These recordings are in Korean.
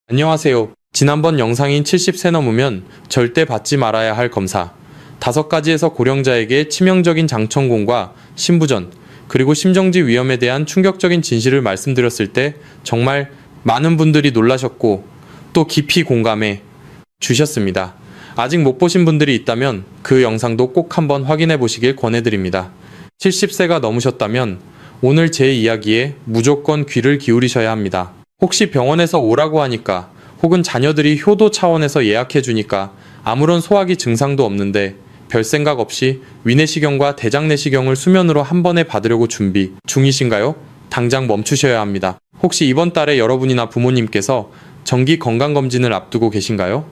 안녕하세요. 지난번 영상인 70세 넘으면 절대 받지 말아야 할 검사 5가지에서 고령자에게 치명적인 장천공과 심부전, 그리고 심정지 위험에 대한 충격적인 진실을 말씀드렸을 때 정말 많은 분들이 놀라셨고 또 깊이 공감해 주셨습니다. 아직 못 보신 분들이 있다면 그 영상도 꼭 한번 확인해 보시길 권해드립니다. 70세가 넘으셨다면 오늘 제 이야기에 무조건 귀를 기울이셔야 합니다. 혹시 병원에서 오라고 하니까 혹은 자녀들이 효도 차원에서 예약해 주니까 아무런 소화기 증상도 없는데 별 생각 없이 위내시경과 대장내시경을 수면으로 한 번에 받으려고 준비 중이신가요? 당장 멈추셔야 합니다. 혹시 이번 달에 여러분이나 부모님께서 정기 건강검진을 앞두고 계신가요?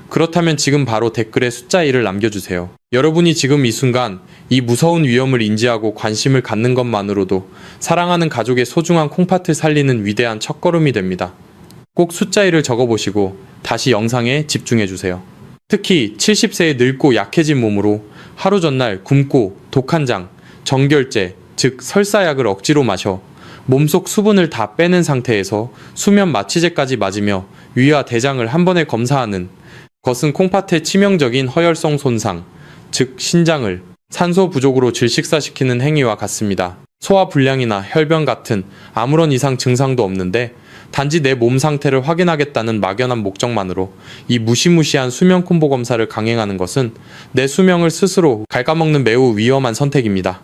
그렇다면 지금 바로 댓글에 숫자 1을 남겨주세요. 여러분이 지금 이 순간 이 무서운 위험을 인지하고 관심을 갖는 것만으로도 사랑하는 가족의 소중한 콩팥을 살리는 위대한 첫걸음이 됩니다. 꼭 숫자 1을 적어보시고 다시 영상에 집중해주세요. 특히 70세의 늙고 약해진 몸으로 하루 전날 굶고 독한장, 정결제, 즉 설사약을 억지로 마셔 몸속 수분을 다 빼는 상태에서 수면 마취제까지 맞으며 위와 대장을 한 번에 검사하는 것은 콩팥의 치명적인 허혈성 손상, 즉 신장을 산소 부족으로 질식사시키는 행위와 같습니다. 소화불량이나 혈변 같은 아무런 이상 증상도 없는데 단지 내 몸 상태를 확인하겠다는 막연한 목적만으로 이 무시무시한 수면 콤보 검사를 강행하는 것은 내 수명을 스스로 갉아먹는 매우 위험한 선택입니다.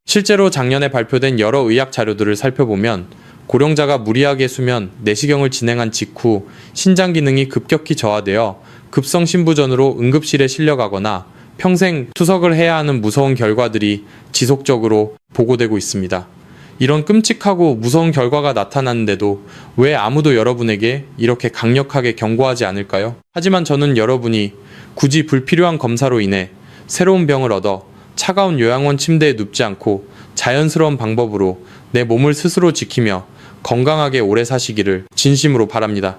실제로 작년에 발표된 여러 의학 자료들을 살펴보면 고령자가 무리하게 수면, 내시경을 진행한 직후 신장 기능이 급격히 저하되어 급성 심부전으로 응급실에 실려가거나 평생 투석을 해야 하는 무서운 결과들이 지속적으로 보고되고 있습니다. 이런 끔찍하고 무서운 결과가 나타났는데도 왜 아무도 여러분에게 이렇게 강력하게 경고하지 않을까요? 하지만 저는 여러분이 굳이 불필요한 검사로 인해 새로운 병을 얻어 차가운 요양원 침대에 눕지 않고 자연스러운 방법으로 내 몸을 스스로 지키며 건강하게 오래 사시기를 진심으로 바랍니다.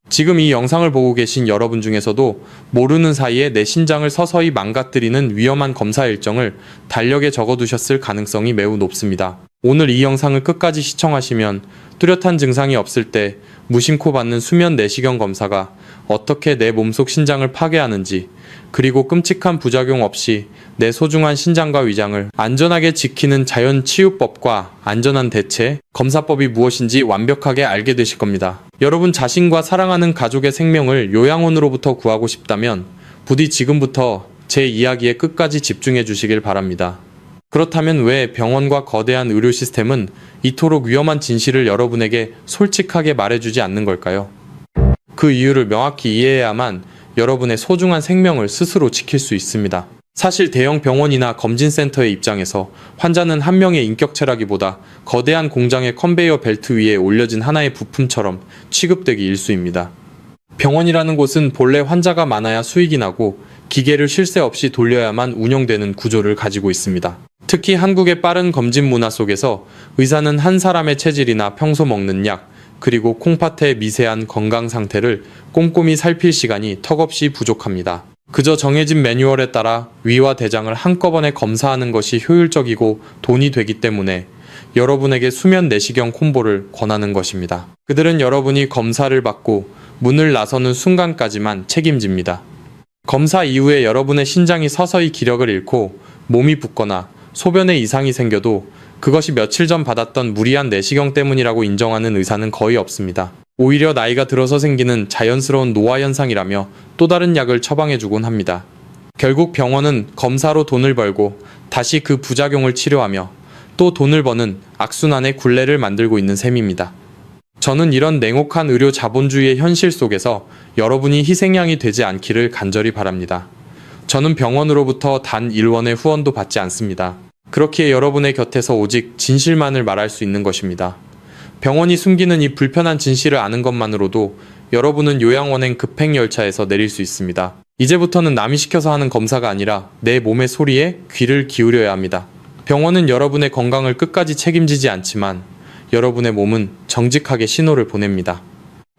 지금 이 영상을 보고 계신 여러분 중에서도 모르는 사이에 내 신장을 서서히 망가뜨리는 위험한 검사 일정을 달력에 적어두셨을 가능성이 매우 높습니다. 오늘 이 영상을 끝까지 시청하시면 뚜렷한 증상이 없을 때 무심코 받는 수면 내시경 검사가 어떻게 내 몸속 신장을 파괴하는지, 그리고 끔찍한 부작용 없이 내 소중한 신장과 위장을 안전하게 지키는 자연치유법과 안전한 대체, 검사법이 무엇인지 완벽하게 알게 되실 겁니다. 여러분 자신과 사랑하는 가족의 생명을 요양원으로부터 구하고 싶다면 부디 지금부터 제 이야기에 끝까지 집중해 주시길 바랍니다. 그렇다면 왜 병원과 거대한 의료 시스템은 이토록 위험한 진실을 여러분에게 솔직하게 말해주지 않는 걸까요? 그 이유를 명확히 이해해야만 여러분의 소중한 생명을 스스로 지킬 수 있습니다. 사실 대형 병원이나 검진센터의 입장에서 환자는 한 명의 인격체라기보다 거대한 공장의 컨베이어 벨트 위에 올려진 하나의 부품처럼 취급되기 일쑤입니다. 병원이라는 곳은 본래 환자가 많아야 수익이 나고 기계를 쉴 새 없이 돌려야만 운영되는 구조를 가지고 있습니다. 특히 한국의 빠른 검진 문화 속에서 의사는 한 사람의 체질이나 평소 먹는 약, 그리고 콩팥의 미세한 건강 상태를 꼼꼼히 살필 시간이 턱없이 부족합니다. 그저 정해진 매뉴얼에 따라 위와 대장을 한꺼번에 검사하는 것이 효율적이고 돈이 되기 때문에 여러분에게 수면 내시경 콤보를 권하는 것입니다. 그들은 여러분이 검사를 받고 문을 나서는 순간까지만 책임집니다. 검사 이후에 여러분의 신장이 서서히 기력을 잃고 몸이 붓거나 소변에 이상이 생겨도 그것이 며칠 전 받았던 무리한 내시경 때문이라고 인정하는 의사는 거의 없습니다. 오히려 나이가 들어서 생기는 자연스러운 노화 현상이라며 또 다른 약을 처방해주곤 합니다. 결국 병원은 검사로 돈을 벌고 다시 그 부작용을 치료하며 또 돈을 버는 악순환의 굴레를 만들고 있는 셈입니다. 저는 이런 냉혹한 의료 자본주의의 현실 속에서 여러분이 희생양이 되지 않기를 간절히 바랍니다. 저는 병원으로부터 단 1원의 후원도 받지 않습니다. 그렇기에 여러분의 곁에서 오직 진실만을 말할 수 있는 것입니다. 병원이 숨기는 이 불편한 진실을 아는 것만으로도 여러분은 요양원행 급행열차에서 내릴 수 있습니다. 이제부터는 남이 시켜서 하는 검사가 아니라 내 몸의 소리에 귀를 기울여야 합니다. 병원은 여러분의 건강을 끝까지 책임지지 않지만 여러분의 몸은 정직하게 신호를 보냅니다.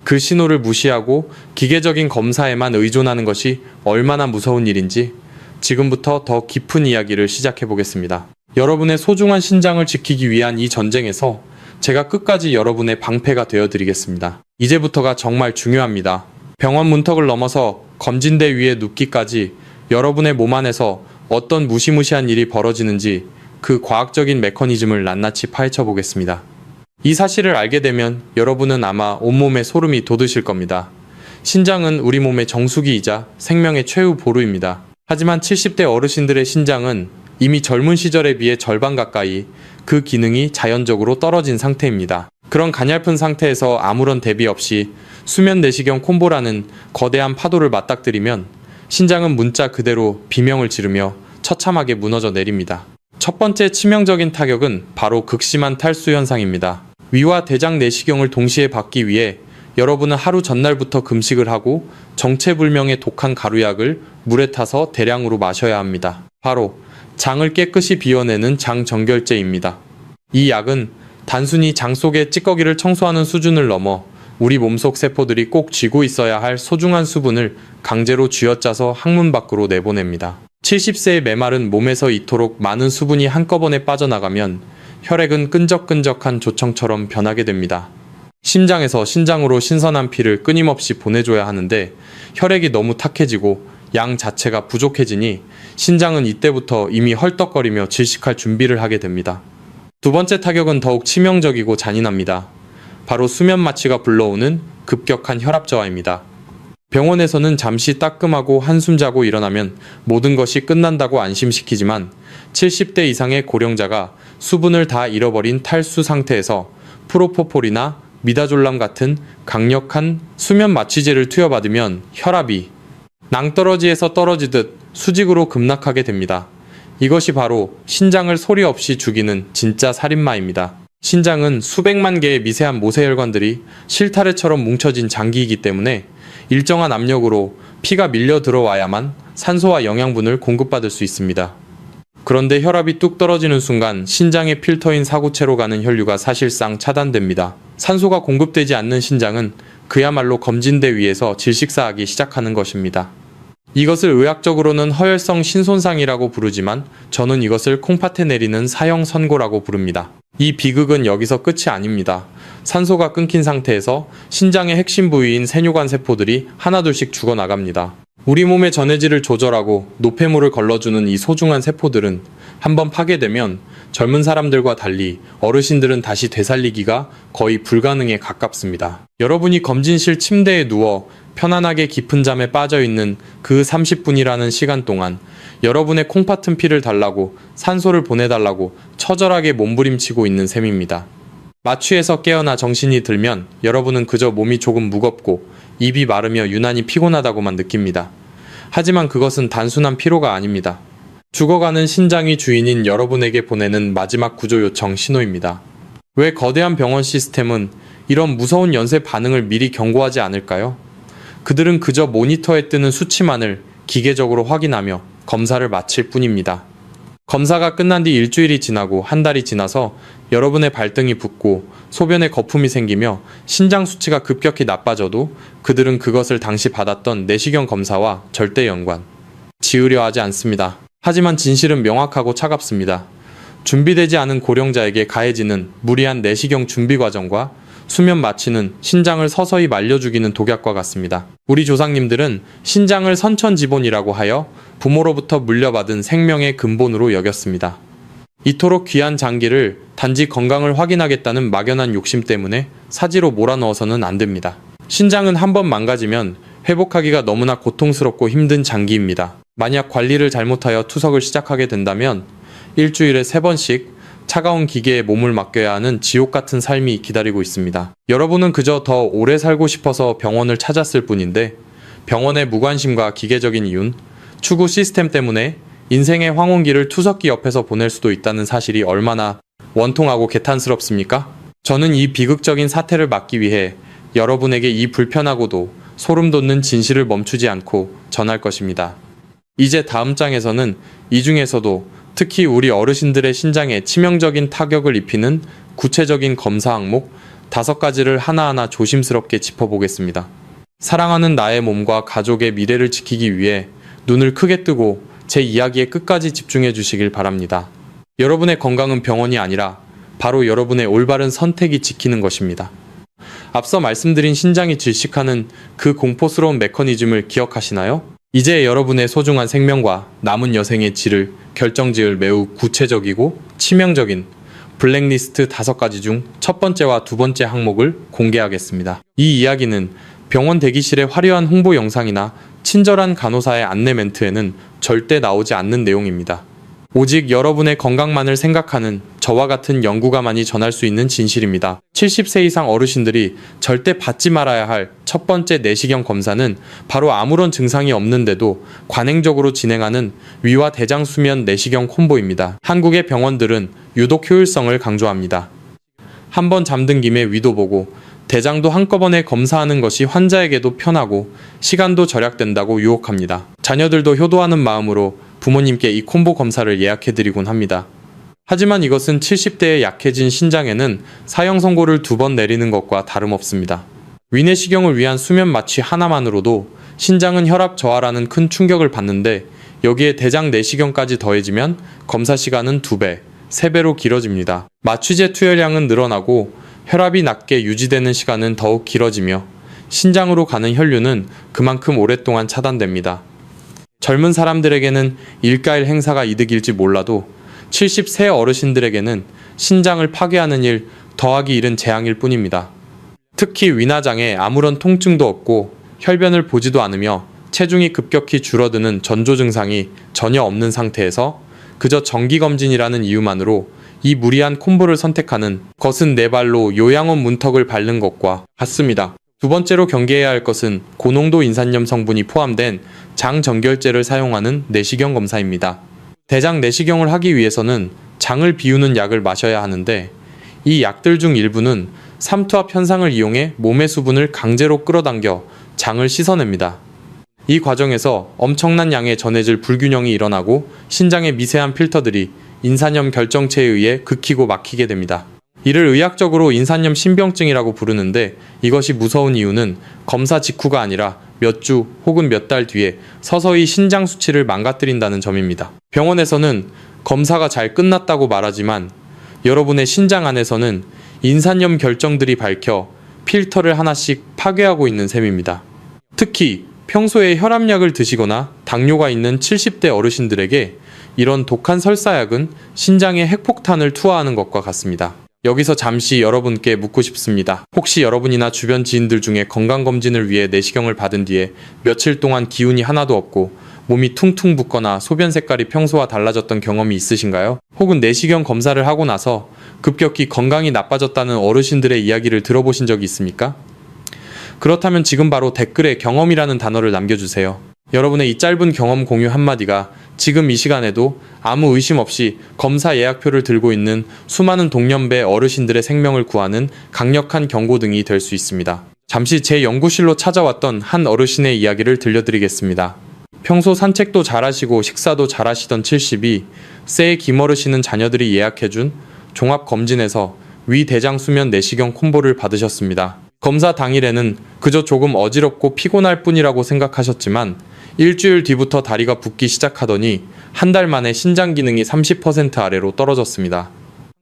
그 신호를 무시하고 기계적인 검사에만 의존하는 것이 얼마나 무서운 일인지 지금부터 더 깊은 이야기를 시작해 보겠습니다. 여러분의 소중한 신장을 지키기 위한 이 전쟁에서 제가 끝까지 여러분의 방패가 되어드리겠습니다. 이제부터가 정말 중요합니다. 병원 문턱을 넘어서 검진대 위에 눕기까지 여러분의 몸 안에서 어떤 무시무시한 일이 벌어지는지 그 과학적인 메커니즘을 낱낱이 파헤쳐 보겠습니다. 이 사실을 알게 되면 여러분은 아마 온몸에 소름이 돋으실 겁니다. 신장은 우리 몸의 정수기이자 생명의 최후 보루입니다. 하지만 70대 어르신들의 신장은 이미 젊은 시절에 비해 절반 가까이 그 기능이 자연적으로 떨어진 상태입니다. 그런 가냘픈 상태에서 아무런 대비 없이 수면 내시경 콤보라는 거대한 파도를 맞닥뜨리면 신장은 문자 그대로 비명을 지르며 처참하게 무너져 내립니다. 첫 번째 치명적인 타격은 바로 극심한 탈수 현상입니다. 위와 대장 내시경을 동시에 받기 위해 여러분은 하루 전날부터 금식을 하고 정체불명의 독한 가루약을 물에 타서 대량으로 마셔야 합니다. 바로 장을 깨끗이 비워내는 장정결제입니다. 이 약은 단순히 장 속의 찌꺼기를 청소하는 수준을 넘어 우리 몸속 세포들이 꼭 쥐고 있어야 할 소중한 수분을 강제로 쥐어짜서 항문 밖으로 내보냅니다. 70세의 메마른 몸에서 이토록 많은 수분이 한꺼번에 빠져나가면 혈액은 끈적끈적한 조청처럼 변하게 됩니다. 심장에서 신장으로 신선한 피를 끊임없이 보내줘야 하는데 혈액이 너무 탁해지고 양 자체가 부족해지니 신장은 이때부터 이미 헐떡거리며 질식할 준비를 하게 됩니다. 두 번째 타격은 더욱 치명적이고 잔인합니다. 바로 수면 마취가 불러오는 급격한 혈압 저하입니다. 병원에서는 잠시 따끔하고 한숨 자고 일어나면 모든 것이 끝난다고 안심시키지만 70대 이상의 고령자가 수분을 다 잃어버린 탈수 상태에서 프로포폴이나 미다졸람 같은 강력한 수면 마취제를 투여받으면 혈압이 낭떠러지에서 떨어지듯 수직으로 급락하게 됩니다. 이것이 바로 신장을 소리 없이 죽이는 진짜 살인마입니다. 신장은 수백만 개의 미세한 모세혈관들이 실타래처럼 뭉쳐진 장기이기 때문에 일정한 압력으로 피가 밀려 들어와야만 산소와 영양분을 공급받을 수 있습니다. 그런데 혈압이 뚝 떨어지는 순간 신장의 필터인 사구체로 가는 혈류가 사실상 차단됩니다. 산소가 공급되지 않는 신장은 그야말로 검진대 위에서 질식사하기 시작하는 것입니다. 이것을 의학적으로는 허혈성 신손상이라고 부르지만 저는 이것을 콩팥에 내리는 사형 선고라고 부릅니다. 이 비극은 여기서 끝이 아닙니다. 산소가 끊긴 상태에서 신장의 핵심 부위인 세뇨관 세포들이 하나둘씩 죽어나갑니다. 우리 몸의 전해질을 조절하고 노폐물을 걸러주는 이 소중한 세포들은 한번 파괴되면 젊은 사람들과 달리 어르신들은 다시 되살리기가 거의 불가능에 가깝습니다. 여러분이 검진실 침대에 누워 편안하게 깊은 잠에 빠져있는 그 30분이라는 시간 동안 여러분의 콩팥은 피를 달라고 산소를 보내달라고 처절하게 몸부림치고 있는 셈입니다. 마취에서 깨어나 정신이 들면 여러분은 그저 몸이 조금 무겁고 입이 마르며 유난히 피곤하다고만 느낍니다. 하지만 그것은 단순한 피로가 아닙니다. 죽어가는 신장이 주인인 여러분에게 보내는 마지막 구조 요청 신호입니다. 왜 거대한 병원 시스템은 이런 무서운 연쇄 반응을 미리 경고하지 않을까요? 그들은 그저 모니터에 뜨는 수치만을 기계적으로 확인하며 검사를 마칠 뿐입니다. 검사가 끝난 뒤 일주일이 지나고 한 달이 지나서 여러분의 발등이 붓고 소변에 거품이 생기며 신장 수치가 급격히 나빠져도 그들은 그것을 당시 받았던 내시경 검사와 절대 연관 지으려 하지 않습니다. 하지만 진실은 명확하고 차갑습니다. 준비되지 않은 고령자에게 가해지는 무리한 내시경 준비 과정과 수면 마취는 신장을 서서히 말려 죽이는 독약과 같습니다. 우리 조상님들은 신장을 선천지본이라고 하여 부모로부터 물려받은 생명의 근본으로 여겼습니다. 이토록 귀한 장기를 단지 건강을 확인하겠다는 막연한 욕심 때문에 사지로 몰아넣어서는 안 됩니다. 신장은 한번 망가지면 회복하기가 너무나 고통스럽고 힘든 장기입니다. 만약 관리를 잘못하여 투석을 시작하게 된다면 일주일에 3번씩 차가운 기계에 몸을 맡겨야 하는 지옥 같은 삶이 기다리고 있습니다. 여러분은 그저 더 오래 살고 싶어서 병원을 찾았을 뿐인데 병원의 무관심과 기계적인 이윤, 추구 시스템 때문에 인생의 황혼기를 투석기 옆에서 보낼 수도 있다는 사실이 얼마나 원통하고 개탄스럽습니까? 저는 이 비극적인 사태를 막기 위해 여러분에게 이 불편하고도 소름 돋는 진실을 멈추지 않고 전할 것입니다. 이제 다음 장에서는 이 중에서도 특히 우리 어르신들의 신장에 치명적인 타격을 입히는 구체적인 검사 항목 5가지를 하나하나 조심스럽게 짚어보겠습니다. 사랑하는 나의 몸과 가족의 미래를 지키기 위해 눈을 크게 뜨고 제 이야기에 끝까지 집중해 주시길 바랍니다. 여러분의 건강은 병원이 아니라 바로 여러분의 올바른 선택이 지키는 것입니다. 앞서 말씀드린 신장이 질식하는 그 공포스러운 메커니즘을 기억하시나요? 이제 여러분의 소중한 생명과 남은 여생의 질을 결정지을 매우 구체적이고 치명적인 블랙리스트 5가지 중 첫 번째와 두 번째 항목을 공개하겠습니다. 이 이야기는 병원 대기실의 화려한 홍보 영상이나 친절한 간호사의 안내 멘트에는 절대 나오지 않는 내용입니다. 오직 여러분의 건강만을 생각하는 저와 같은 연구가만이 전할 수 있는 진실입니다. 70세 이상 어르신들이 절대 받지 말아야 할 첫 번째 내시경 검사는 바로 아무런 증상이 없는데도 관행적으로 진행하는 위와 대장 수면 내시경 콤보입니다. 한국의 병원들은 유독 효율성을 강조합니다. 한번 잠든 김에 위도 보고 대장도 한꺼번에 검사하는 것이 환자에게도 편하고 시간도 절약된다고 유혹합니다. 자녀들도 효도하는 마음으로 부모님께 이 콤보 검사를 예약해드리곤 합니다. 하지만 이것은 70대에 약해진 신장에는 사형 선고를 2번 내리는 것과 다름없습니다. 위내시경을 위한 수면 마취 하나만으로도 신장은 혈압 저하라는 큰 충격을 받는데 여기에 대장 내시경까지 더해지면 검사 시간은 2배, 3배로 길어집니다. 마취제 투여량은 늘어나고 혈압이 낮게 유지되는 시간은 더욱 길어지며 신장으로 가는 혈류는 그만큼 오랫동안 차단됩니다. 젊은 사람들에게는 일가일 행사가 이득일지 몰라도 70세 어르신들에게는 신장을 파괴하는 일 더하기 1은 재앙일 뿐입니다. 특히 위나장에 아무런 통증도 없고 혈변을 보지도 않으며 체중이 급격히 줄어드는 전조 증상이 전혀 없는 상태에서 그저 정기검진이라는 이유만으로 이 무리한 콤보를 선택하는 것은 네 발로 요양원 문턱을 밟는 것과 같습니다. 두 번째로 경계해야 할 것은 고농도 인산염 성분이 포함된 장정결제를 사용하는 내시경 검사입니다. 대장 내시경을 하기 위해서는 장을 비우는 약을 마셔야 하는데 이 약들 중 일부는 삼투압 현상을 이용해 몸의 수분을 강제로 끌어당겨 장을 씻어냅니다. 이 과정에서 엄청난 양의 전해질 불균형이 일어나고 신장의 미세한 필터들이 인산염 결정체에 의해 긁히고 막히게 됩니다. 이를 의학적으로 인산염 신병증이라고 부르는데 이것이 무서운 이유는 검사 직후가 아니라 몇 주 혹은 몇 달 뒤에 서서히 신장 수치를 망가뜨린다는 점입니다. 병원에서는 검사가 잘 끝났다고 말하지만 여러분의 신장 안에서는 인산염 결정들이 밝혀 필터를 하나씩 파괴하고 있는 셈입니다. 특히 평소에 혈압약을 드시거나 당뇨가 있는 70대 어르신들에게 이런 독한 설사약은 신장에 핵폭탄을 투하하는 것과 같습니다. 여기서 잠시 여러분께 묻고 싶습니다. 혹시 여러분이나 주변 지인들 중에 건강검진을 위해 내시경을 받은 뒤에 며칠 동안 기운이 하나도 없고 몸이 퉁퉁 붓거나 소변 색깔이 평소와 달라졌던 경험이 있으신가요? 혹은 내시경 검사를 하고 나서 급격히 건강이 나빠졌다는 어르신들의 이야기를 들어보신 적이 있습니까? 그렇다면 지금 바로 댓글에 경험이라는 단어를 남겨주세요. 여러분의 이 짧은 경험 공유 한마디가 지금 이 시간에도 아무 의심 없이 검사 예약표를 들고 있는 수많은 동년배 어르신들의 생명을 구하는 강력한 경고등이 될 수 있습니다. 잠시 제 연구실로 찾아왔던 한 어르신의 이야기를 들려드리겠습니다. 평소 산책도 잘하시고 식사도 잘하시던 70이 새해 김어르시는 자녀들이 예약해준 종합검진에서 위대장 수면 내시경 콤보를 받으셨습니다. 검사 당일에는 그저 조금 어지럽고 피곤할 뿐이라고 생각하셨지만 일주일 뒤부터 다리가 붓기 시작하더니 한 달 만에 신장 기능이 30% 아래로 떨어졌습니다.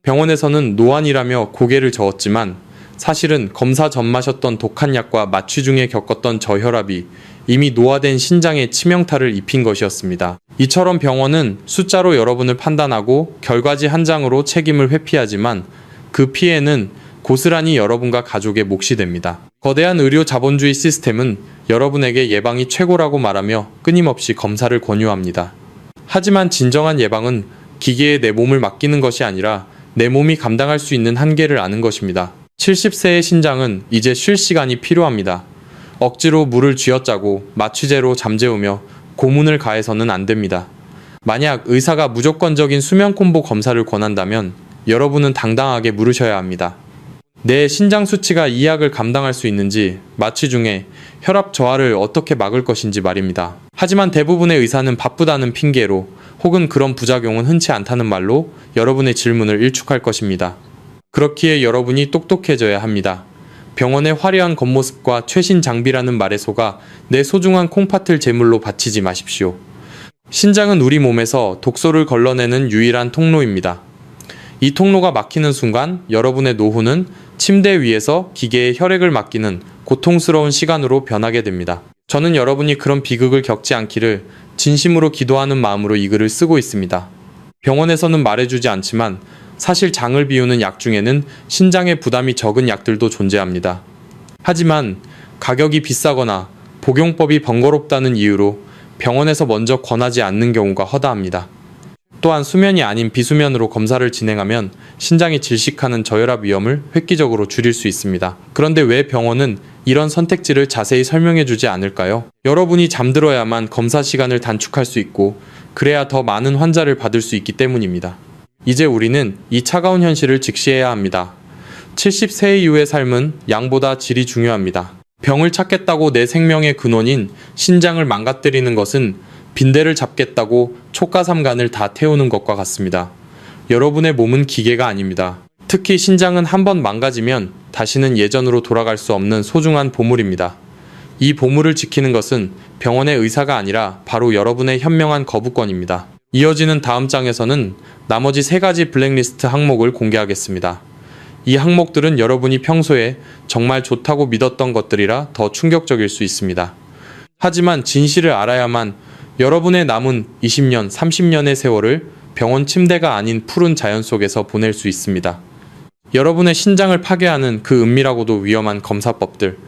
병원에서는 노안이라며 고개를 저었지만 사실은 검사 전 마셨던 독한 약과 마취 중에 겪었던 저혈압이 이미 노화된 신장에 치명타를 입힌 것이었습니다. 이처럼 병원은 숫자로 여러분을 판단하고 결과지 한 장으로 책임을 회피하지만 그 피해는 고스란히 여러분과 가족의 몫이 됩니다. 거대한 의료 자본주의 시스템은 여러분에게 예방이 최고라고 말하며 끊임없이 검사를 권유합니다. 하지만 진정한 예방은 기계에 내 몸을 맡기는 것이 아니라 내 몸이 감당할 수 있는 한계를 아는 것입니다. 70세의 신장은 이제 쉴 시간이 필요합니다. 억지로 물을 쥐어짜고 마취제로 잠재우며 고문을 가해서는 안 됩니다. 만약 의사가 무조건적인 수면 콤보 검사를 권한다면 여러분은 당당하게 물으셔야 합니다. 내 신장 수치가 이 약을 감당할 수 있는지, 마취 중에 혈압 저하를 어떻게 막을 것인지 말입니다. 하지만 대부분의 의사는 바쁘다는 핑계로 혹은 그런 부작용은 흔치 않다는 말로 여러분의 질문을 일축할 것입니다. 그렇기에 여러분이 똑똑해져야 합니다. 병원의 화려한 겉모습과 최신 장비라는 말에 속아 내 소중한 콩팥을 제물로 바치지 마십시오. 신장은 우리 몸에서 독소를 걸러내는 유일한 통로입니다. 이 통로가 막히는 순간 여러분의 노후는 침대 위에서 기계에 혈액을 맡기는 고통스러운 시간으로 변하게 됩니다. 저는 여러분이 그런 비극을 겪지 않기를 진심으로 기도하는 마음으로 이 글을 쓰고 있습니다. 병원에서는 말해주지 않지만 사실 장을 비우는 약 중에는 신장에 부담이 적은 약들도 존재합니다. 하지만 가격이 비싸거나 복용법이 번거롭다는 이유로 병원에서 먼저 권하지 않는 경우가 허다합니다. 또한 수면이 아닌 비수면으로 검사를 진행하면 신장이 질식하는 저혈압 위험을 획기적으로 줄일 수 있습니다. 그런데 왜 병원은 이런 선택지를 자세히 설명해주지 않을까요? 여러분이 잠들어야만 검사 시간을 단축할 수 있고 그래야 더 많은 환자를 받을 수 있기 때문입니다. 이제 우리는 이 차가운 현실을 직시해야 합니다. 70세 이후의 삶은 양보다 질이 중요합니다. 병을 찾겠다고 내 생명의 근원인 신장을 망가뜨리는 것은 빈대를 잡겠다고 촉가삼간을 다 태우는 것과 같습니다. 여러분의 몸은 기계가 아닙니다. 특히 신장은 한번 망가지면 다시는 예전으로 돌아갈 수 없는 소중한 보물입니다. 이 보물을 지키는 것은 병원의 의사가 아니라 바로 여러분의 현명한 거부권입니다. 이어지는 다음 장에서는 나머지 3가지 블랙리스트 항목을 공개하겠습니다. 이 항목들은 여러분이 평소에 정말 좋다고 믿었던 것들이라 더 충격적일 수 있습니다. 하지만 진실을 알아야만 여러분의 남은 20년, 30년의 세월을 병원 침대가 아닌 푸른 자연 속에서 보낼 수 있습니다. 여러분의 신장을 파괴하는 그 은밀하고도 위험한 검사법들,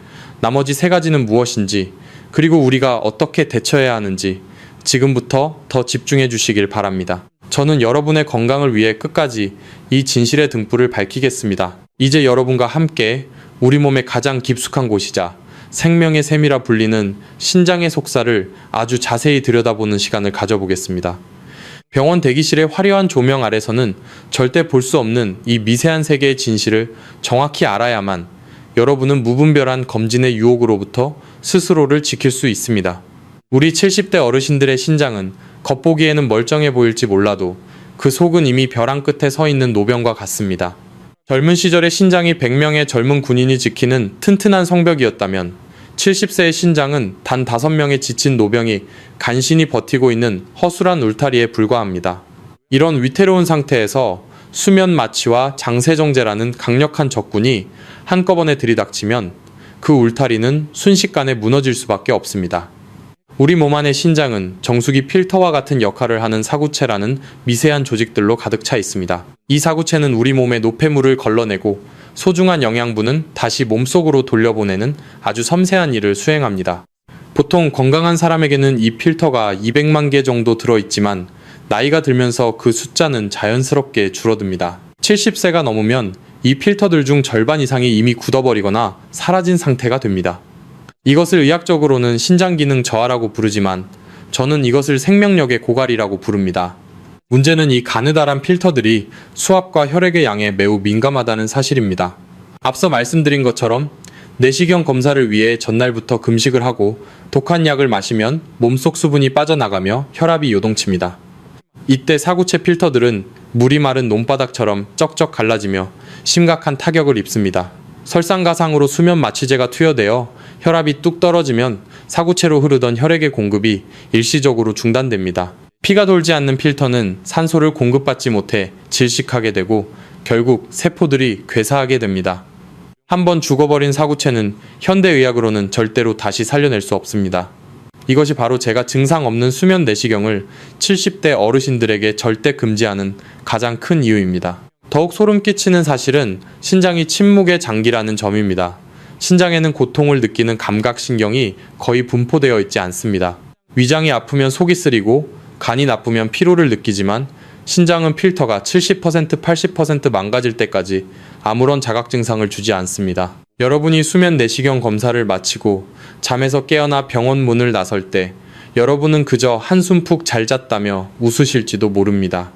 나머지 3가지는 무엇인지, 그리고 우리가 어떻게 대처해야 하는지 지금부터 더 집중해 주시길 바랍니다. 저는 여러분의 건강을 위해 끝까지 이 진실의 등불을 밝히겠습니다. 이제 여러분과 함께 우리 몸의 가장 깊숙한 곳이자 생명의 셈이라 불리는 신장의 속살을 아주 자세히 들여다보는 시간을 가져보겠습니다. 병원 대기실의 화려한 조명 아래서는 절대 볼 수 없는 이 미세한 세계의 진실을 정확히 알아야만 여러분은 무분별한 검진의 유혹으로부터 스스로를 지킬 수 있습니다. 우리 70대 어르신들의 신장은 겉보기에는 멀쩡해 보일지 몰라도 그 속은 이미 벼랑 끝에 서 있는 노병과 같습니다. 젊은 시절의 신장이 100명의 젊은 군인이 지키는 튼튼한 성벽이었다면 70세의 신장은 단 5명의 지친 노병이 간신히 버티고 있는 허술한 울타리에 불과합니다. 이런 위태로운 상태에서 수면 마취와 장세정제라는 강력한 적군이 한꺼번에 들이닥치면 그 울타리는 순식간에 무너질 수밖에 없습니다. 우리 몸 안의 신장은 정수기 필터와 같은 역할을 하는 사구체라는 미세한 조직들로 가득 차 있습니다. 이 사구체는 우리 몸의 노폐물을 걸러내고 소중한 영양분은 다시 몸속으로 돌려보내는 아주 섬세한 일을 수행합니다. 보통 건강한 사람에게는 이 필터가 200만 개 정도 들어있지만 나이가 들면서 그 숫자는 자연스럽게 줄어듭니다. 70세가 넘으면 이 필터들 중 절반 이상이 이미 굳어버리거나 사라진 상태가 됩니다. 이것을 의학적으로는 신장 기능 저하라고 부르지만 저는 이것을 생명력의 고갈이라고 부릅니다. 문제는 이 가느다란 필터들이 수압과 혈액의 양에 매우 민감하다는 사실입니다. 앞서 말씀드린 것처럼 내시경 검사를 위해 전날부터 금식을 하고 독한 약을 마시면 몸속 수분이 빠져나가며 혈압이 요동칩니다. 이때 사구체 필터들은 물이 마른 논바닥처럼 쩍쩍 갈라지며 심각한 타격을 입습니다. 설상가상으로 수면 마취제가 투여되어 혈압이 뚝 떨어지면 사구체로 흐르던 혈액의 공급이 일시적으로 중단됩니다. 피가 돌지 않는 필터는 산소를 공급받지 못해 질식하게 되고 결국 세포들이 괴사하게 됩니다. 한번 죽어버린 사구체는 현대의학으로는 절대로 다시 살려낼 수 없습니다. 이것이 바로 제가 증상 없는 수면 내시경을 70대 어르신들에게 절대 금지하는 가장 큰 이유입니다. 더욱 소름 끼치는 사실은 신장이 침묵의 장기라는 점입니다. 신장에는 고통을 느끼는 감각신경이 거의 분포되어 있지 않습니다. 위장이 아프면 속이 쓰리고 간이 나쁘면 피로를 느끼지만 신장은 필터가 70%, 80% 망가질 때까지 아무런 자각 증상을 주지 않습니다. 여러분이 수면 내시경 검사를 마치고 잠에서 깨어나 병원 문을 나설 때 여러분은 그저 한숨 푹 잘 잤다며 웃으실지도 모릅니다.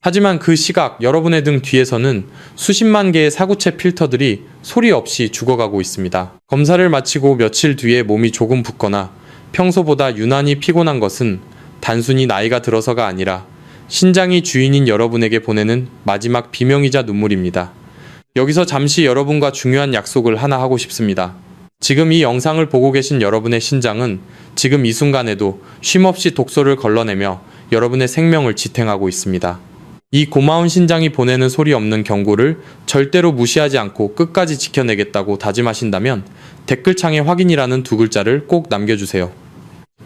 하지만 그 시각 여러분의 등 뒤에서는 수십만 개의 사구체 필터들이 소리 없이 죽어가고 있습니다. 검사를 마치고 며칠 뒤에 몸이 조금 붓거나 평소보다 유난히 피곤한 것은 단순히 나이가 들어서가 아니라 신장이 주인인 여러분에게 보내는 마지막 비명이자 눈물입니다. 여기서 잠시 여러분과 중요한 약속을 하나 하고 싶습니다. 지금 이 영상을 보고 계신 여러분의 신장은 지금 이 순간에도 쉼없이 독소를 걸러내며 여러분의 생명을 지탱하고 있습니다. 이 고마운 신장이 보내는 소리 없는 경고를 절대로 무시하지 않고 끝까지 지켜내겠다고 다짐하신다면 댓글창에 확인이라는 두 글자를 꼭 남겨주세요.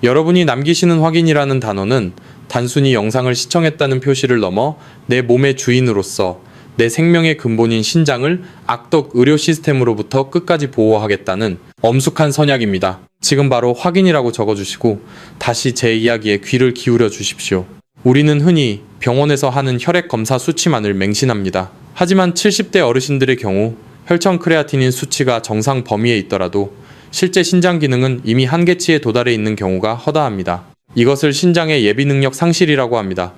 여러분이 남기시는 확인이라는 단어는 단순히 영상을 시청했다는 표시를 넘어 내 몸의 주인으로서 내 생명의 근본인 신장을 악덕 의료 시스템으로부터 끝까지 보호하겠다는 엄숙한 선약입니다. 지금 바로 확인이라고 적어주시고 다시 제 이야기에 귀를 기울여 주십시오. 우리는 흔히 병원에서 하는 혈액 검사 수치만을 맹신합니다. 하지만 70대 어르신들의 경우 혈청 크레아티닌 수치가 정상 범위에 있더라도 실제 신장 기능은 이미 한계치에 도달해 있는 경우가 허다합니다. 이것을 신장의 예비 능력 상실이라고 합니다.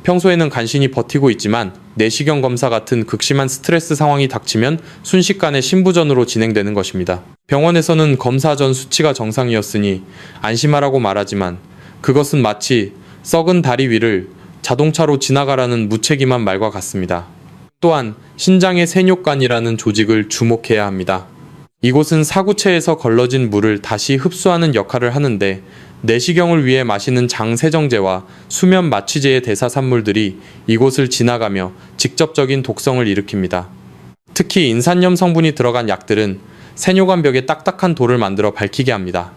평소에는 간신히 버티고 있지만 내시경 검사 같은 극심한 스트레스 상황이 닥치면 순식간에 신부전으로 진행되는 것입니다. 병원에서는 검사 전 수치가 정상이었으니 안심하라고 말하지만 그것은 마치 썩은 다리 위를 자동차로 지나가라는 무책임한 말과 같습니다. 또한 신장의 세뇨관이라는 조직을 주목해야 합니다. 이곳은 사구체에서 걸러진 물을 다시 흡수하는 역할을 하는데 내시경을 위해 마시는 장세정제와 수면 마취제의 대사산물들이 이곳을 지나가며 직접적인 독성을 일으킵니다. 특히 인산염 성분이 들어간 약들은 세뇨관 벽에 딱딱한 돌을 만들어 밝히게 합니다.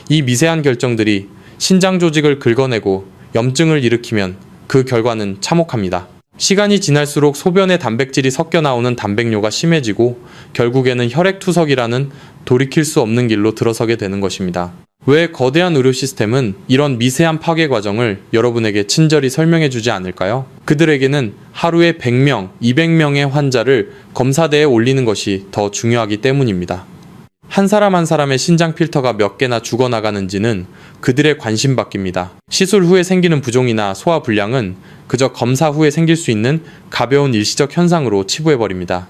이 미세한 결정들이 신장 조직을 긁어내고 염증을 일으키면 그 결과는 참혹합니다. 시간이 지날수록 소변에 단백질이 섞여 나오는 단백뇨가 심해지고 결국에는 혈액투석이라는 돌이킬 수 없는 길로 들어서게 되는 것입니다. 왜 거대한 의료 시스템은 이런 미세한 파괴 과정을 여러분에게 친절히 설명해 주지 않을까요? 그들에게는 하루에 100명, 200명의 환자를 검사대에 올리는 것이 더 중요하기 때문입니다. 한 사람 한 사람의 신장 필터가 몇 개나 죽어나가는지는 그들의 관심 밖입니다. 시술 후에 생기는 부종이나 소화 불량은 그저 검사 후에 생길 수 있는 가벼운 일시적 현상으로 치부해버립니다.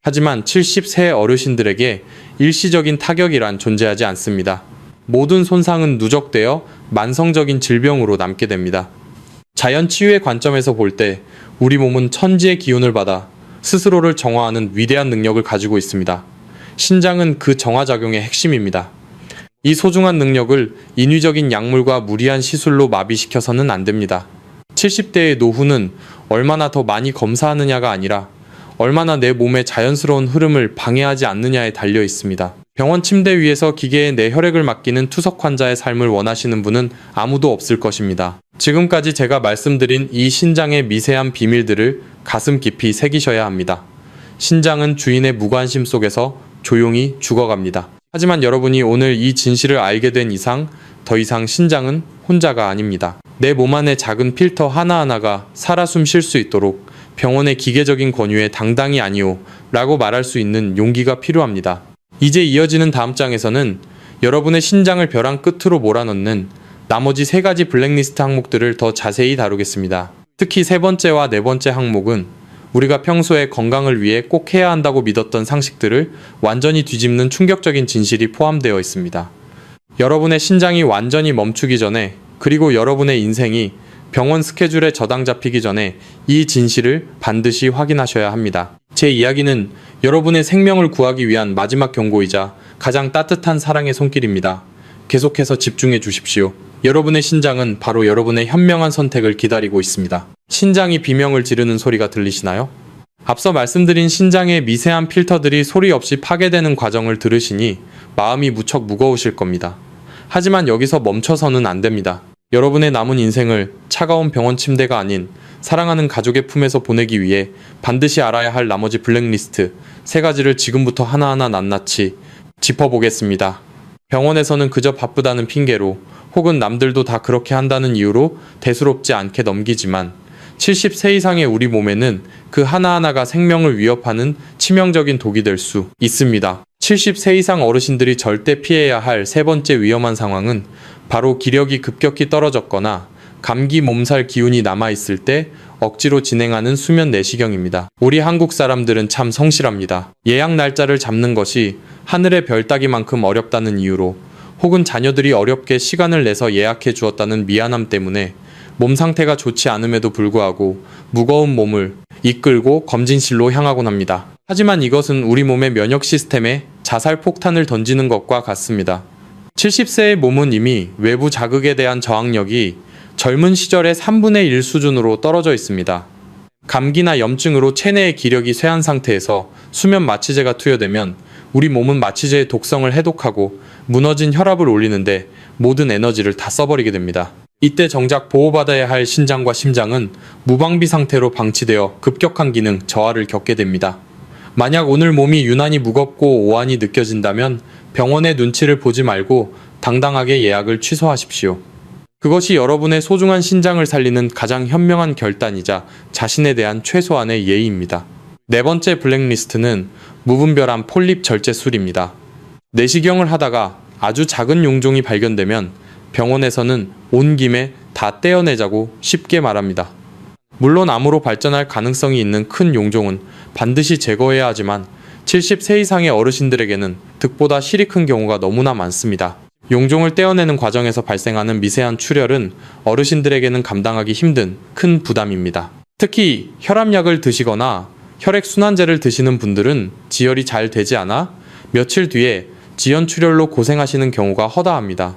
하지만 70세 어르신들에게 일시적인 타격이란 존재하지 않습니다. 모든 손상은 누적되어 만성적인 질병으로 남게 됩니다. 자연치유의 관점에서 볼 때 우리 몸은 천지의 기운을 받아 스스로를 정화하는 위대한 능력을 가지고 있습니다. 신장은 그 정화작용의 핵심입니다. 이 소중한 능력을 인위적인 약물과 무리한 시술로 마비시켜서는 안 됩니다. 70대의 노후는 얼마나 더 많이 검사하느냐가 아니라 얼마나 내 몸의 자연스러운 흐름을 방해하지 않느냐에 달려 있습니다. 병원 침대 위에서 기계에 내 혈액을 맡기는 투석 환자의 삶을 원하시는 분은 아무도 없을 것입니다. 지금까지 제가 말씀드린 이 신장의 미세한 비밀들을 가슴 깊이 새기셔야 합니다. 신장은 주인의 무관심 속에서 조용히 죽어갑니다. 하지만 여러분이 오늘 이 진실을 알게 된 이상 더 이상 신장은 혼자가 아닙니다. 내 몸 안의 작은 필터 하나하나가 살아 숨 쉴 수 있도록 병원의 기계적인 권유에 당당히 아니오 라고 말할 수 있는 용기가 필요합니다. 이제 이어지는 다음 장에서는 여러분의 신장을 벼랑 끝으로 몰아넣는 나머지 3가지 블랙리스트 항목들을 더 자세히 다루겠습니다. 특히 3번째와 4번째 항목은 우리가 평소에 건강을 위해 꼭 해야 한다고 믿었던 상식들을 완전히 뒤집는 충격적인 진실이 포함되어 있습니다. 여러분의 신장이 완전히 멈추기 전에, 그리고 여러분의 인생이 병원 스케줄에 저당 잡히기 전에 이 진실을 반드시 확인하셔야 합니다. 제 이야기는 여러분의 생명을 구하기 위한 마지막 경고이자 가장 따뜻한 사랑의 손길입니다. 계속해서 집중해 주십시오. 여러분의 신장은 바로 여러분의 현명한 선택을 기다리고 있습니다. 신장이 비명을 지르는 소리가 들리시나요? 앞서 말씀드린 신장의 미세한 필터들이 소리 없이 파괴되는 과정을 들으시니 마음이 무척 무거우실 겁니다. 하지만 여기서 멈춰서는 안 됩니다. 여러분의 남은 인생을 차가운 병원 침대가 아닌 사랑하는 가족의 품에서 보내기 위해 반드시 알아야 할 나머지 블랙리스트 3가지를 지금부터 하나하나 낱낱이 짚어보겠습니다. 병원에서는 그저 바쁘다는 핑계로 혹은 남들도 다 그렇게 한다는 이유로 대수롭지 않게 넘기지만 70세 이상의 우리 몸에는 그 하나하나가 생명을 위협하는 치명적인 독이 될 수 있습니다. 70세 이상 어르신들이 절대 피해야 할 3번째 위험한 상황은 바로 기력이 급격히 떨어졌거나 감기 몸살 기운이 남아있을 때 억지로 진행하는 수면 내시경입니다. 우리 한국 사람들은 참 성실합니다. 예약 날짜를 잡는 것이 하늘의 별 따기만큼 어렵다는 이유로 혹은 자녀들이 어렵게 시간을 내서 예약해 주었다는 미안함 때문에 몸 상태가 좋지 않음에도 불구하고 무거운 몸을 이끌고 검진실로 향하곤 합니다. 하지만 이것은 우리 몸의 면역 시스템에 자살 폭탄을 던지는 것과 같습니다. 70세의 몸은 이미 외부 자극에 대한 저항력이 젊은 시절의 3분의 1 수준으로 떨어져 있습니다. 감기나 염증으로 체내의 기력이 쇠한 상태에서 수면 마취제가 투여되면 우리 몸은 마취제의 독성을 해독하고 무너진 혈압을 올리는데 모든 에너지를 다 써버리게 됩니다. 이때 정작 보호받아야 할 신장과 심장은 무방비 상태로 방치되어 급격한 기능 저하를 겪게 됩니다. 만약 오늘 몸이 유난히 무겁고 오한이 느껴진다면 병원의 눈치를 보지 말고 당당하게 예약을 취소하십시오. 그것이 여러분의 소중한 신장을 살리는 가장 현명한 결단이자 자신에 대한 최소한의 예의입니다. 네 번째 블랙리스트는 무분별한 폴립 절제술입니다. 내시경을 하다가 아주 작은 용종이 발견되면 병원에서는 온 김에 다 떼어내자고 쉽게 말합니다. 물론 암으로 발전할 가능성이 있는 큰 용종은 반드시 제거해야 하지만 70세 이상의 어르신들에게는 득보다 실이 큰 경우가 너무나 많습니다. 용종을 떼어내는 과정에서 발생하는 미세한 출혈은 어르신들에게는 감당하기 힘든 큰 부담입니다. 특히 혈압약을 드시거나 혈액순환제를 드시는 분들은 지혈이 잘 되지 않아 며칠 뒤에 지연출혈로 고생하시는 경우가 허다합니다.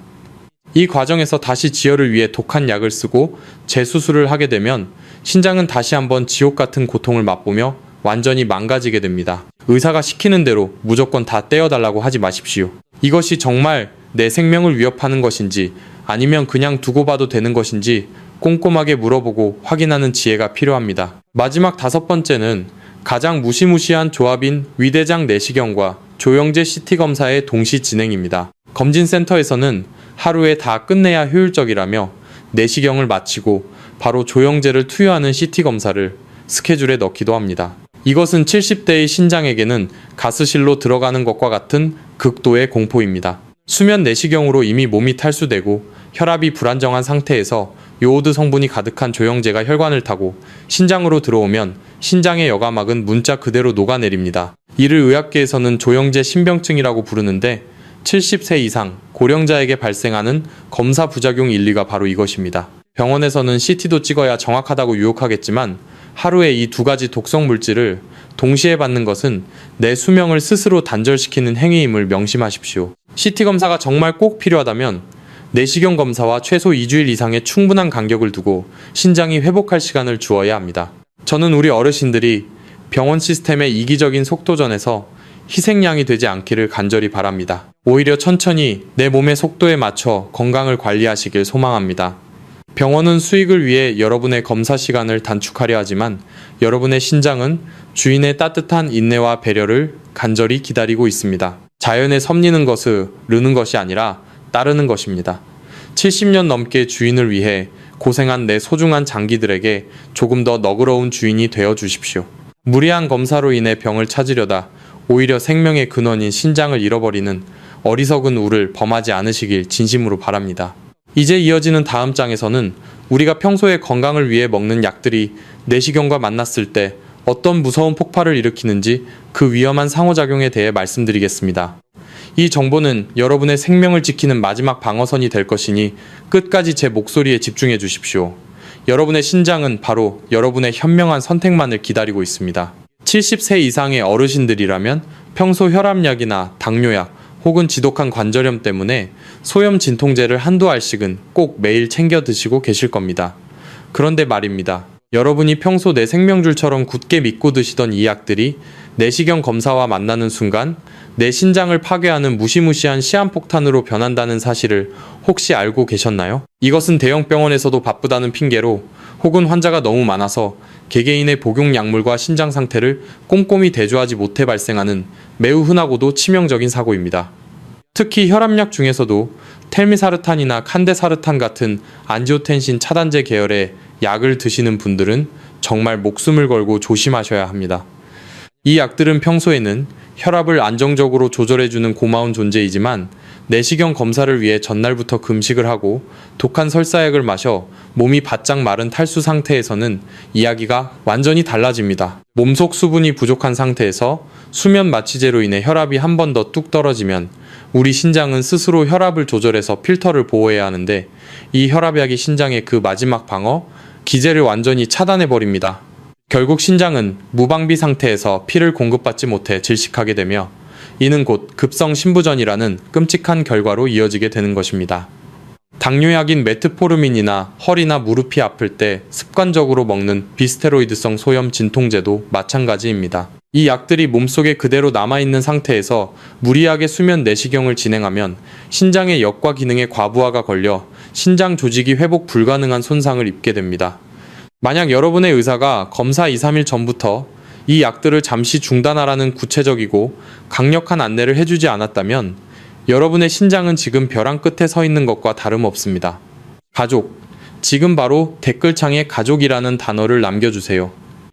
이 과정에서 다시 지혈을 위해 독한 약을 쓰고 재수술을 하게 되면 신장은 다시 한번 지옥 같은 고통을 맛보며 완전히 망가지게 됩니다. 의사가 시키는 대로 무조건 다 떼어달라고 하지 마십시오. 이것이 정말 내 생명을 위협하는 것인지 아니면 그냥 두고 봐도 되는 것인지 꼼꼼하게 물어보고 확인하는 지혜가 필요합니다. 마지막 다섯 번째는 가장 무시무시한 조합인 위대장 내시경과 조영제 CT 검사의 동시 진행입니다. 검진센터에서는 하루에 다 끝내야 효율적이라며 내시경을 마치고 바로 조영제를 투여하는 CT 검사를 스케줄에 넣기도 합니다. 이것은 70대의 신장에게는 가스실로 들어가는 것과 같은 극도의 공포입니다. 수면 내시경으로 이미 몸이 탈수되고 혈압이 불안정한 상태에서 요오드 성분이 가득한 조영제가 혈관을 타고 신장으로 들어오면 신장의 여과막은 문자 그대로 녹아내립니다. 이를 의학계에서는 조영제 신병증이라고 부르는데 70세 이상 고령자에게 발생하는 검사 부작용 1, 2가 바로 이것입니다. 병원에서는 CT도 찍어야 정확하다고 유혹하겠지만 하루에 이 두 가지 독성 물질을 동시에 받는 것은 내 수명을 스스로 단절시키는 행위임을 명심하십시오. CT 검사가 정말 꼭 필요하다면 내시경 검사와 최소 2주일 이상의 충분한 간격을 두고 신장이 회복할 시간을 주어야 합니다. 저는 우리 어르신들이 병원 시스템의 이기적인 속도전에서 희생양이 되지 않기를 간절히 바랍니다. 오히려 천천히 내 몸의 속도에 맞춰 건강을 관리하시길 소망합니다. 병원은 수익을 위해 여러분의 검사 시간을 단축하려 하지만 여러분의 신장은 주인의 따뜻한 인내와 배려를 간절히 기다리고 있습니다. 자연의 섭리는 것은 것이 아니라 따르는 것입니다. 70년 넘게 주인을 위해 고생한 내 소중한 장기들에게 조금 더 너그러운 주인이 되어 주십시오. 무리한 검사로 인해 병을 찾으려다 오히려 생명의 근원인 신장을 잃어버리는 어리석은 우를 범하지 않으시길 진심으로 바랍니다. 이제 이어지는 다음 장에서는 우리가 평소에 건강을 위해 먹는 약들이 내시경과 만났을 때 어떤 무서운 폭발을 일으키는지 그 위험한 상호작용에 대해 말씀드리겠습니다. 이 정보는 여러분의 생명을 지키는 마지막 방어선이 될 것이니 끝까지 제 목소리에 집중해 주십시오. 여러분의 신장은 바로 여러분의 현명한 선택만을 기다리고 있습니다. 70세 이상의 어르신들이라면 평소 혈압약이나 당뇨약 혹은 지독한 관절염 때문에 소염 진통제를 한두 알씩은 꼭 매일 챙겨 드시고 계실 겁니다. 그런데 말입니다. 여러분이 평소 내 생명줄처럼 굳게 믿고 드시던 이 약들이 내시경 검사와 만나는 순간 내 신장을 파괴하는 무시무시한 시한폭탄으로 변한다는 사실을 혹시 알고 계셨나요? 이것은 대형 병원에서도 바쁘다는 핑계로 혹은 환자가 너무 많아서 개개인의 복용 약물과 신장 상태를 꼼꼼히 대조하지 못해 발생하는 매우 흔하고도 치명적인 사고입니다. 특히 혈압약 중에서도 텔미사르탄이나 칸데사르탄 같은 안지오텐신 차단제 계열의 약을 드시는 분들은 정말 목숨을 걸고 조심하셔야 합니다. 이 약들은 평소에는 혈압을 안정적으로 조절해주는 고마운 존재이지만 내시경 검사를 위해 전날부터 금식을 하고 독한 설사약을 마셔 몸이 바짝 마른 탈수 상태에서는 이야기가 완전히 달라집니다. 몸속 수분이 부족한 상태에서 수면 마취제로 인해 혈압이 한 번 더 뚝 떨어지면 우리 신장은 스스로 혈압을 조절해서 필터를 보호해야 하는데 이 혈압약이 신장의 그 마지막 방어, 기제를 완전히 차단해버립니다. 결국 신장은 무방비 상태에서 피를 공급받지 못해 질식하게 되며 이는 곧 급성 신부전이라는 끔찍한 결과로 이어지게 되는 것입니다. 당뇨약인 메트포르민이나 허리나 무릎이 아플 때 습관적으로 먹는 비스테로이드성 소염 진통제도 마찬가지입니다. 이 약들이 몸속에 그대로 남아있는 상태에서 무리하게 수면 내시경을 진행하면 신장의 역과 기능의 과부하가 걸려 신장 조직이 회복 불가능한 손상을 입게 됩니다. 만약 여러분의 의사가 검사 2-3일 전부터 이 약들을 잠시 중단하라는 구체적이고 강력한 안내를 해주지 않았다면 여러분의 신장은 지금 벼랑 끝에 서 있는 것과 다름없습니다. 가족. 지금 바로 댓글창에 가족이라는 단어를 남겨주세요.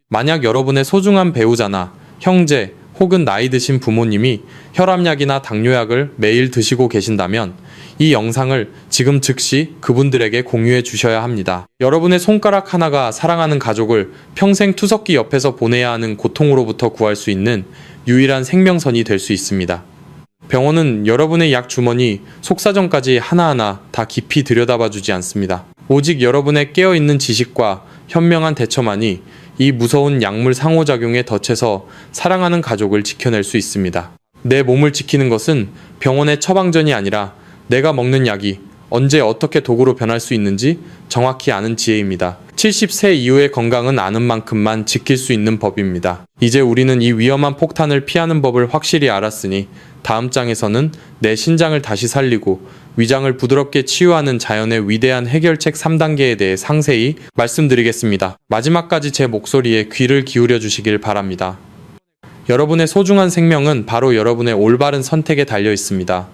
만약 여러분의 소중한 배우자나 형제 혹은 나이 드신 부모님이 혈압약이나 당뇨약을 매일 드시고 계신다면 이 영상을 지금 즉시 그분들에게 공유해 주셔야 합니다. 여러분의 손가락 하나가 사랑하는 가족을 평생 투석기 옆에서 보내야 하는 고통으로부터 구할 수 있는 유일한 생명선이 될 수 있습니다. 병원은 여러분의 약 주머니, 속사정까지 하나하나 다 깊이 들여다봐주지 않습니다. 오직 여러분의 깨어있는 지식과 현명한 대처만이 이 무서운 약물 상호작용에 덫에서 사랑하는 가족을 지켜낼 수 있습니다. 내 몸을 지키는 것은 병원의 처방전이 아니라 내가 먹는 약이 언제 어떻게 도구로 변할 수 있는지 정확히 아는 지혜입니다. 70세 이후의 건강은 아는 만큼만 지킬 수 있는 법입니다. 이제 우리는 이 위험한 폭탄을 피하는 법을 확실히 알았으니 다음 장에서는 내 신장을 다시 살리고 위장을 부드럽게 치유하는 자연의 위대한 해결책 3단계에 대해 상세히 말씀드리겠습니다. 마지막까지 제 목소리에 귀를 기울여 주시길 바랍니다. 여러분의 소중한 생명은 바로 여러분의 올바른 선택에 달려 있습니다.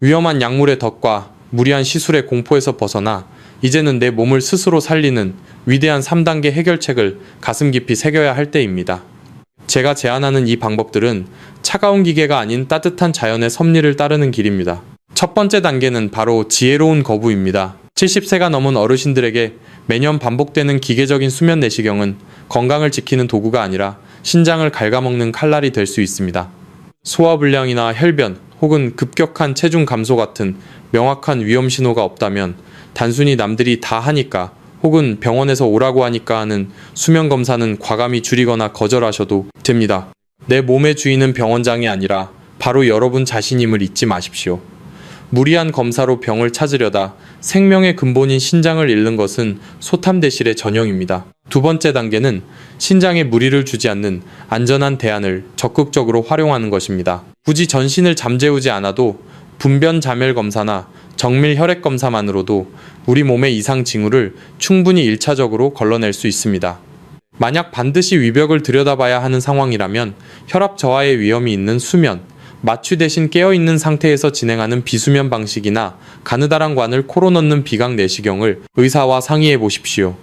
위험한 약물의 덫과 무리한 시술의 공포에서 벗어나 이제는 내 몸을 스스로 살리는 위대한 3단계 해결책을 가슴 깊이 새겨야 할 때입니다. 제가 제안하는 이 방법들은 차가운 기계가 아닌 따뜻한 자연의 섭리를 따르는 길입니다. 첫 번째 단계는 바로 지혜로운 거부입니다. 70세가 넘은 어르신들에게 매년 반복되는 기계적인 수면 내시경은 건강을 지키는 도구가 아니라 신장을 갉아먹는 칼날이 될 수 있습니다. 소화불량이나 혈변 혹은 급격한 체중 감소 같은 명확한 위험 신호가 없다면 단순히 남들이 다 하니까 혹은 병원에서 오라고 하니까 하는 수면 검사는 과감히 줄이거나 거절하셔도 됩니다. 내 몸의 주인은 병원장이 아니라 바로 여러분 자신임을 잊지 마십시오. 무리한 검사로 병을 찾으려다 생명의 근본인 신장을 잃는 것은 소탐대실의 전형입니다. 두 번째 단계는 신장에 무리를 주지 않는 안전한 대안을 적극적으로 활용하는 것입니다. 굳이 전신을 잠재우지 않아도 분변 자멸 검사나 정밀 혈액 검사만으로도 우리 몸의 이상 징후를 충분히 1차적으로 걸러낼 수 있습니다. 만약 반드시 위벽을 들여다봐야 하는 상황이라면 혈압 저하의 위험이 있는 수면, 마취 대신 깨어있는 상태에서 진행하는 비수면 방식이나 가느다란 관을 코로 넣는 비강 내시경을 의사와 상의해 보십시오.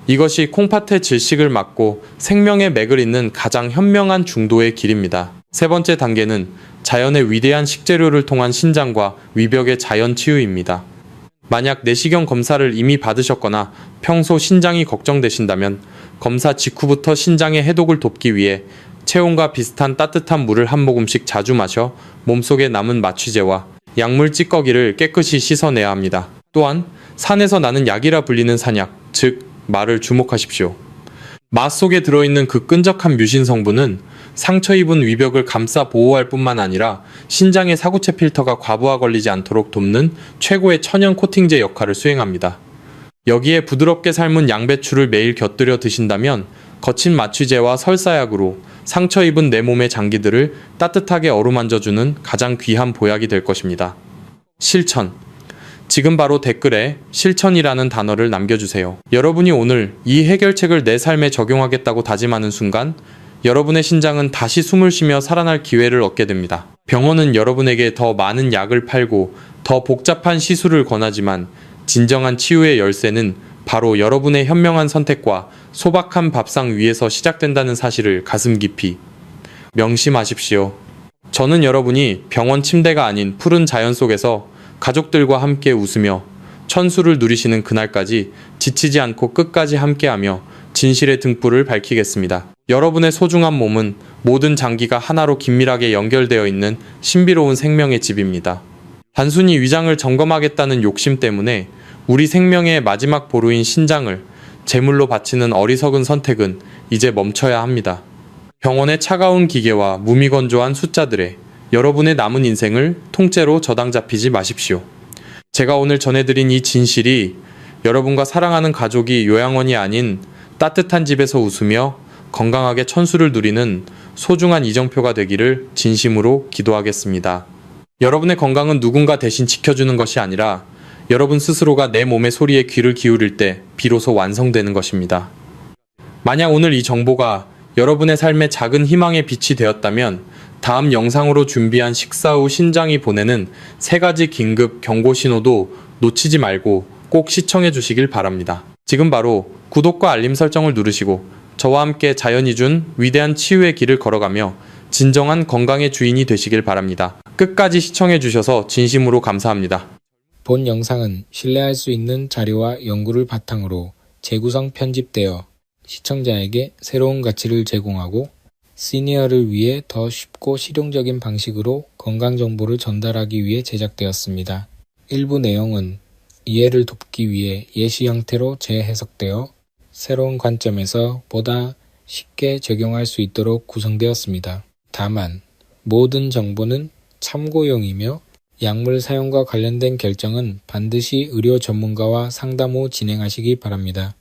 이것이 콩팥의 질식을 막고 생명의 맥을 잇는 가장 현명한 중도의 길입니다. 세 번째 단계는 자연의 위대한 식재료를 통한 신장과 위벽의 자연 치유입니다. 만약 내시경 검사를 이미 받으셨거나 평소 신장이 걱정되신다면 검사 직후부터 신장의 해독을 돕기 위해 체온과 비슷한 따뜻한 물을 한 모금씩 자주 마셔 몸속에 남은 마취제와 약물 찌꺼기를 깨끗이 씻어내야 합니다. 또한 산에서 나는 약이라 불리는 산약, 즉 마를 주목하십시오. 마 속에 들어있는 그 끈적한 뮤신 성분은 상처 입은 위벽을 감싸 보호할 뿐만 아니라 신장의 사구체 필터가 과부하 걸리지 않도록 돕는 최고의 천연 코팅제 역할을 수행합니다. 여기에 부드럽게 삶은 양배추를 매일 곁들여 드신다면 거친 마취제와 설사약으로 상처 입은 내 몸의 장기들을 따뜻하게 어루만져주는 가장 귀한 보약이 될 것입니다. 실천. 지금 바로 댓글에 실천이라는 단어를 남겨주세요. 여러분이 오늘 이 해결책을 내 삶에 적용하겠다고 다짐하는 순간 여러분의 신장은 다시 숨을 쉬며 살아날 기회를 얻게 됩니다. 병원은 여러분에게 더 많은 약을 팔고 더 복잡한 시술을 권하지만 진정한 치유의 열쇠는 바로 여러분의 현명한 선택과 소박한 밥상 위에서 시작된다는 사실을 가슴 깊이 명심하십시오. 저는 여러분이 병원 침대가 아닌 푸른 자연 속에서 가족들과 함께 웃으며 천수를 누리시는 그날까지 지치지 않고 끝까지 함께하며 진실의 등불을 밝히겠습니다. 여러분의 소중한 몸은 모든 장기가 하나로 긴밀하게 연결되어 있는 신비로운 생명의 집입니다. 단순히 위장을 점검하겠다는 욕심 때문에 우리 생명의 마지막 보루인 신장을 제물로 바치는 어리석은 선택은 이제 멈춰야 합니다. 병원의 차가운 기계와 무미건조한 숫자들에 여러분의 남은 인생을 통째로 저당 잡히지 마십시오. 제가 오늘 전해드린 이 진실이 여러분과 사랑하는 가족이 요양원이 아닌 따뜻한 집에서 웃으며 건강하게 천수를 누리는 소중한 이정표가 되기를 진심으로 기도하겠습니다. 여러분의 건강은 누군가 대신 지켜주는 것이 아니라 여러분 스스로가 내 몸의 소리에 귀를 기울일 때 비로소 완성되는 것입니다. 만약 오늘 이 정보가 여러분의 삶에 작은 희망의 빛이 되었다면 다음 영상으로 준비한 식사 후 신장이 보내는 3가지 긴급 경고 신호도 놓치지 말고 꼭 시청해 주시길 바랍니다. 지금 바로 구독과 알림 설정을 누르시고 저와 함께 자연이 준 위대한 치유의 길을 걸어가며 진정한 건강의 주인이 되시길 바랍니다. 끝까지 시청해 주셔서 진심으로 감사합니다. 본 영상은 신뢰할 수 있는 자료와 연구를 바탕으로 재구성 편집되어 시청자에게 새로운 가치를 제공하고 시니어를 위해 더 쉽고 실용적인 방식으로 건강 정보를 전달하기 위해 제작되었습니다. 일부 내용은 이해를 돕기 위해 예시 형태로 재해석되어 새로운 관점에서 보다 쉽게 적용할 수 있도록 구성되었습니다. 다만 모든 정보는 참고용이며 약물 사용과 관련된 결정은 반드시 의료 전문가와 상담 후 진행하시기 바랍니다.